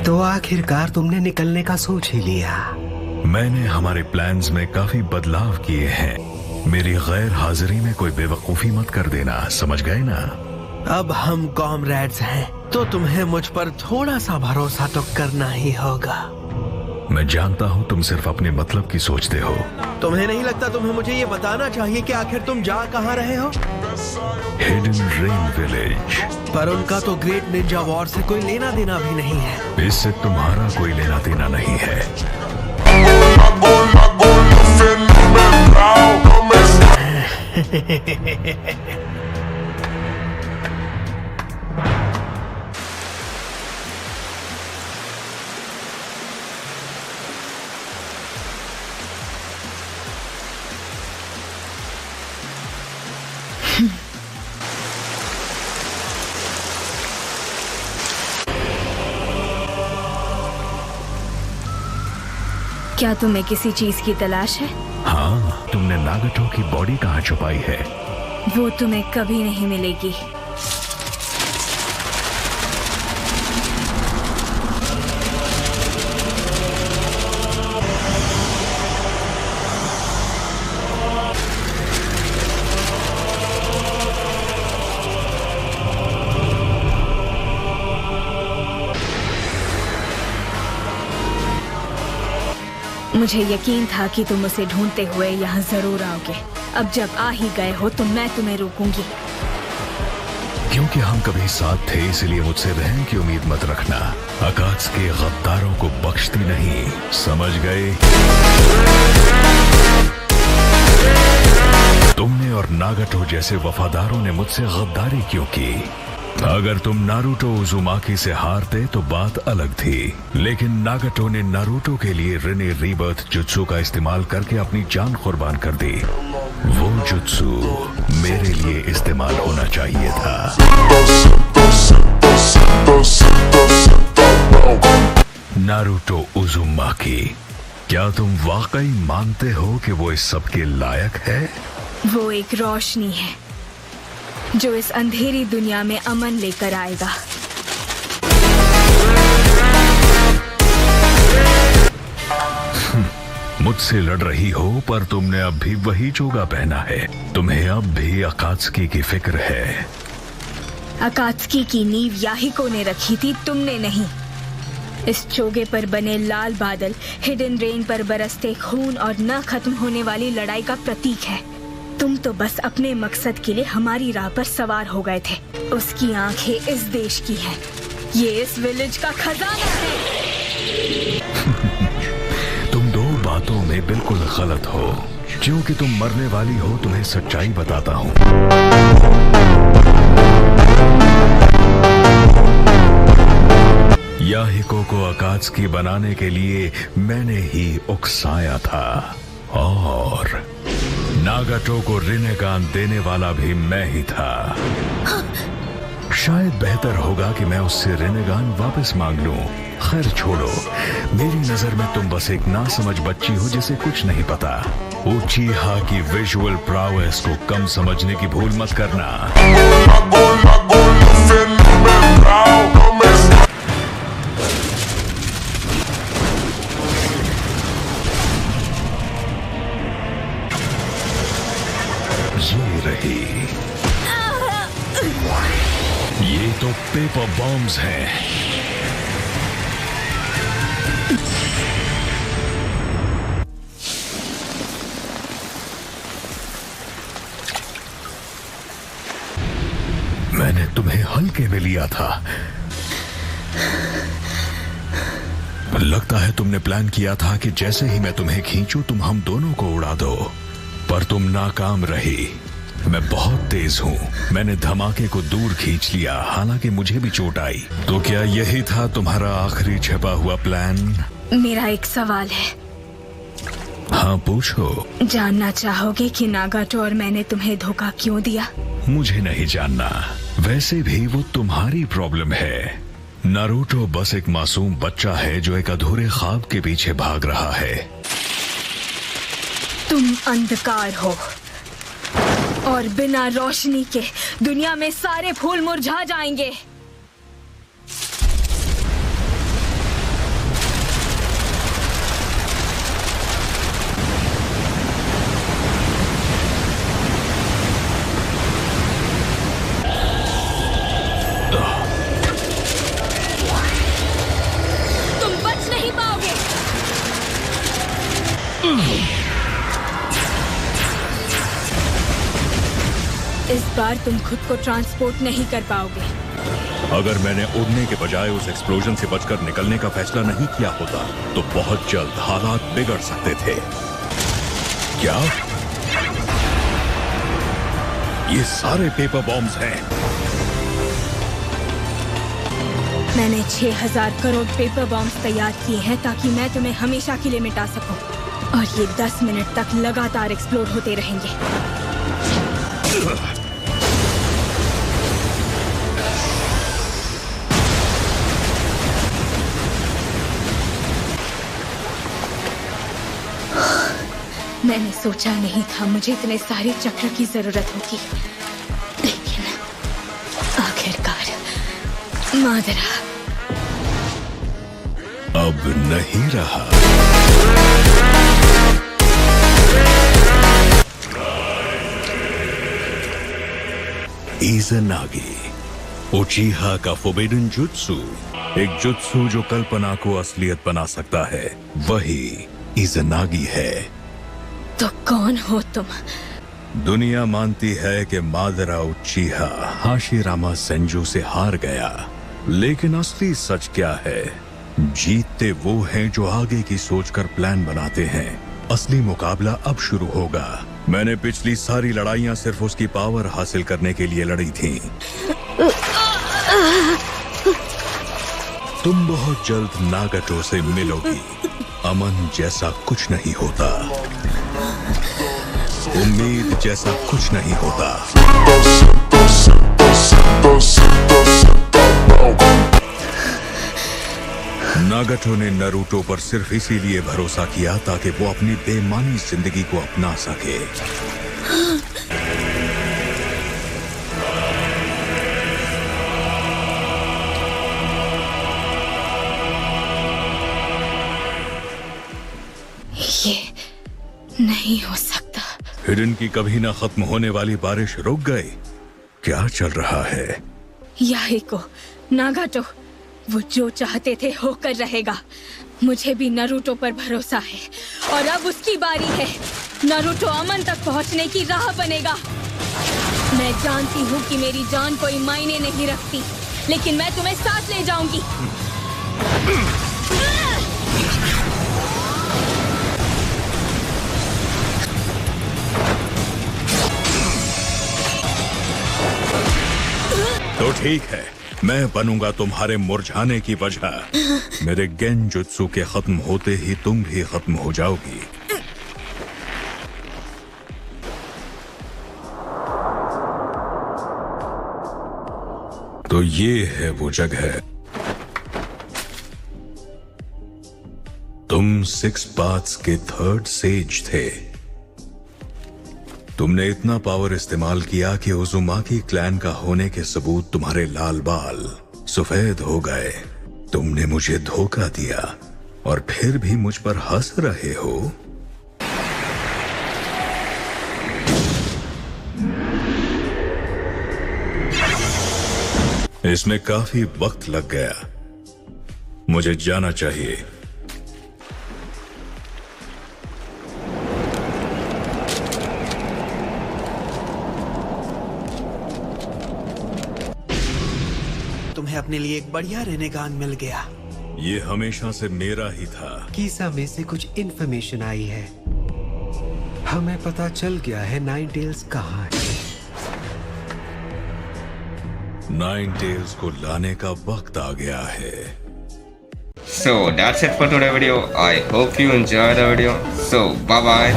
तो आखिरकार तुमने निकलने का सोच ही लिया। मैंने हमारे प्लान्स में काफी बदलाव किए हैं। मेरी गैर हाजिरी में कोई बेवकूफी मत कर देना, समझ गए ना? अब हम कॉमरेड्स हैं, तो तुम्हें मुझ पर थोड़ा सा भरोसा तो करना ही होगा। मैं जानता हूँ तुम सिर्फ अपने मतलब की सोचते हो। तुम्हें नहीं लगता तुम्हें मुझे ये बताना चाहिए कि आखिर तुम जा कहाँ रहे हो? Hidden rain village. पर उनका तो ग्रेट निंजा वॉर से कोई लेना देना भी नहीं है। इससे तुम्हारा कोई लेना देना नहीं है। क्या तुम्हें किसी चीज की तलाश है? हाँ, तुमने नागटो की बॉडी कहाँ छुपाई है? वो तुम्हें कभी नहीं मिलेगी। मुझे यकीन था कि तुम उसे ढूंढते हुए यहाँ जरूर आओगे। अब जब आ ही गए हो तो मैं तुम्हें रोकूंगी। क्योंकि हम कभी साथ थे, इसलिए मुझसे रहम की उम्मीद मत रखना। अकात्सुकी गद्दारों को बख्शती नहीं, समझ गए? तुमने और नागटो जैसे वफादारों ने मुझसे गद्दारी क्यों की? अगर तुम नारुतो उजुमाकी से हारते तो बात अलग थी, लेकिन नागटो ने नारुतो के लिए रिने रीबर्थ जुत्सु का इस्तेमाल करके अपनी जान कुर्बान कर दी। वो जुत्सु मेरे लिए इस्तेमाल होना चाहिए था। नारुतो उजुमाकी, क्या तुम वाकई मानते हो कि वो इस सब के लायक है? वो एक रोशनी है जो इस अंधेरी दुनिया में अमन लेकर आएगा। मुझसे लड़ रही हो, पर तुमने अब भी वही चोगा पहना है। तुम्हें अब भी अकात्सुकी की फिक्र है। अकात्सुकी की नींव याहिको ने रखी थी, तुमने नहीं। इस चोगे पर बने लाल बादल हिडन रेन पर बरसते खून और न खत्म होने वाली लड़ाई का प्रतीक है। तुम तो बस अपने मकसद के लिए हमारी राह पर सवार हो गए थे। उसकी आंखें इस देश की हैं। ये इस विलेज का खजाना है। तुम दो बातों में बिल्कुल गलत हो। क्योंकि तुम मरने वाली हो, तुम्हें सच्चाई बताता हूँ। याहिको को अकात्सुकी बनाने के लिए मैंने ही उकसाया था, और नागटो को रिनेगान देने वाला भी मैं ही था। शायद बेहतर होगा कि मैं उससे रिनेगान वापस मांग लूं। खैर छोड़ो, मेरी नजर में तुम बस एक नासमझ बच्ची हो जिसे कुछ नहीं पता। उचिहा की विजुअल प्रावेस को कम समझने की भूल मत करना। ये रही। ये तो पेपर बॉम्ब्स हैं। मैंने तुम्हें हल्के में लिया था। लगता है तुमने प्लान किया था कि जैसे ही मैं तुम्हें खींचूं तुम हम दोनों को उड़ा दो, पर तुम नाकाम रही। मैं बहुत तेज हूँ। मैंने धमाके को दूर खींच लिया, हालांकि मुझे भी चोट आई। तो क्या यही था तुम्हारा आखिरी छिपा हुआ प्लान? मेरा एक सवाल है। हाँ पूछो। जानना चाहोगे कि नागाटो और मैंने तुम्हें धोखा क्यों दिया? मुझे नहीं जानना। वैसे भी वो तुम्हारी प्रॉब्लम है। नारुतो बस एक मासूम बच्चा है जो एक अधूरे ख्वाब के पीछे भाग रहा है। तुम अंधकार हो और बिना रोशनी के दुनिया में सारे फूल मुरझा जाएंगे। इस बार तुम खुद को ट्रांसपोर्ट नहीं कर पाओगे। अगर मैंने उड़ने के बजाय उस एक्सप्लोजन से बचकर निकलने का फैसला नहीं किया होता तो बहुत जल्द हालात बिगड़ सकते थे। क्या ये सारे पेपर बॉम्ब्स हैं? मैंने 6000 करोड़ पेपर बॉम्ब्स तैयार किए हैं ताकि मैं तुम्हें हमेशा के लिए मिटा सकूं। और ये 10 मिनट तक लगातार एक्सप्लोड होते रहेंगे। मैंने सोचा नहीं था मुझे इतने सारे चक्र की जरूरत होगी, लेकिन आखिरकार मादरा अब नहीं रहा। इज़नागी, उचिहा का फोर्बिडन जुत्सु, एक जुत्सु जो कल्पना को असलियत बना सकता है, वही इज़नागी है। तो कौन हो तुम? दुनिया मानती है कि मादरा उचिहा हाशिरामा सेंजू से हार गया, लेकिन असली सच क्या है? जीतते वो हैं जो आगे की सोचकर प्लान बनाते हैं। असली मुकाबला अब शुरू होगा। मैंने पिछली सारी लड़ाइयां सिर्फ उसकी पावर हासिल करने के लिए लड़ी थी। तुम बहुत जल्द नागाटो से मिलोगी। अमन जैसा कुछ नहीं होता, उम्मीद जैसा कुछ नहीं होता। नागाटो ने नारुतो पर सिर्फ इसीलिए भरोसा किया ताकि वो अपनी बेमानी जिंदगी को अपना सके। ये नहीं हो सकता। हिडन की कभी ना खत्म होने वाली बारिश रुक गई। क्या चल रहा है? याहिको, नागाटो, वो जो चाहते थे होकर रहेगा। मुझे भी नारुतो पर भरोसा है और अब उसकी बारी है। नारुतो अमन तक पहुंचने की राह बनेगा। मैं जानती हूँ कि मेरी जान कोई मायने नहीं रखती, लेकिन मैं तुम्हें साथ ले जाऊंगी। तो ठीक है, मैं बनूंगा तुम्हारे मुरझाने की वजह। मेरे गेंजुत्सु के खत्म होते ही तुम भी खत्म हो जाओगी। तो ये है वो जगह। तुम 6 पाथ्स के 3rd सेज थे। तुमने इतना पावर इस्तेमाल किया कि उजुमाकी क्लैन का होने के सबूत तुम्हारे लाल बाल सफेद हो गए। तुमने मुझे धोखा दिया और फिर भी मुझ पर हंस रहे हो। इसमें काफी वक्त लग गया। मुझे जाना चाहिए। तुम्हें अपने लिए एक बढ़िया रेनेगान मिल गया। ये हमेशा से मेरा ही था। कीसा में से कुछ इन्फॉर्मेशन आई है। हमें पता चल गया है नाइन टेल्स कहाँ है। नाइन टेल्स को लाने का वक्त आ गया है। So that's it for today's video. I hope you enjoyed the video. So bye bye.